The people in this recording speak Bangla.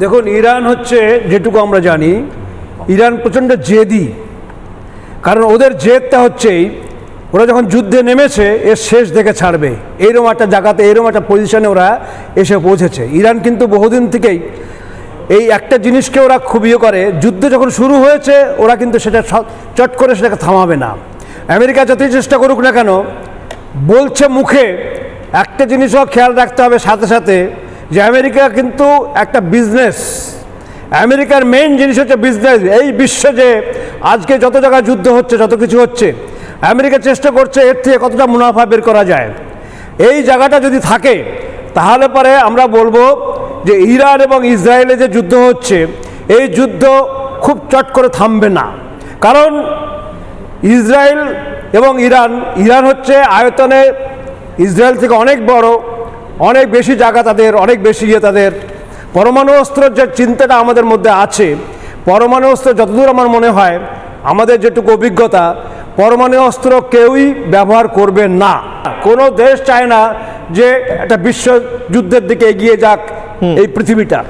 দেখুন, ইরান হচ্ছে, যেটুকু আমরা জানি, ইরান প্রচণ্ড জেদি। কারণ ওদের জেদটা হচ্ছেই, ওরা যখন যুদ্ধে নেমেছে এর শেষ দেখে ছাড়বে, এইরকম একটা জায়গাতে, এইরকম একটা পজিশনে ওরা এসে পৌঁছেছে। ইরান কিন্তু বহুদিন থেকেই এই একটা জিনিসকে ওরা খুবই করে, যুদ্ধ যখন শুরু হয়েছে ওরা কিন্তু সেটা চট করে সেটাকে থামাবে না। আমেরিকা যতই চেষ্টা করুক না কেন, বলছে মুখে, একটা জিনিসও খেয়াল রাখতে হবে সাথে সাথে, যে আমেরিকা কিন্তু একটা বিজনেস। আমেরিকার মেইন জিনিস হচ্ছে বিজনেস। এই বিশ্বে যে আজকে যত জায়গায় যুদ্ধ হচ্ছে, যত কিছু হচ্ছে, আমেরিকা চেষ্টা করছে এর থেকে কতটা মুনাফা বের করা যায়। এই জায়গাটা যদি থাকে তাহলে পরে আমরা বলবো যে ইরান এবং ইসরায়েলে যে যুদ্ধ হচ্ছে, এই যুদ্ধ খুব চট করে থামবে না। কারণ ইসরায়েল এবং ইরান হচ্ছে আয়তনে ইসরায়েল থেকে অনেক বড়, অনেক বেশি জায়গা তাদের, অনেক বেশি তাদের। পরমাণু অস্ত্রের যে চিন্তাটা আমাদের মধ্যে আছে, পরমাণু অস্ত্র যতদূর আমার মনে হয়, আমাদের যেটুকু অভিজ্ঞতা, পরমাণু অস্ত্র কেউই ব্যবহার করবে না। কোনো দেশ চায় না যে একটা বিশ্বযুদ্ধের দিকে এগিয়ে যাক এই পৃথিবীটা।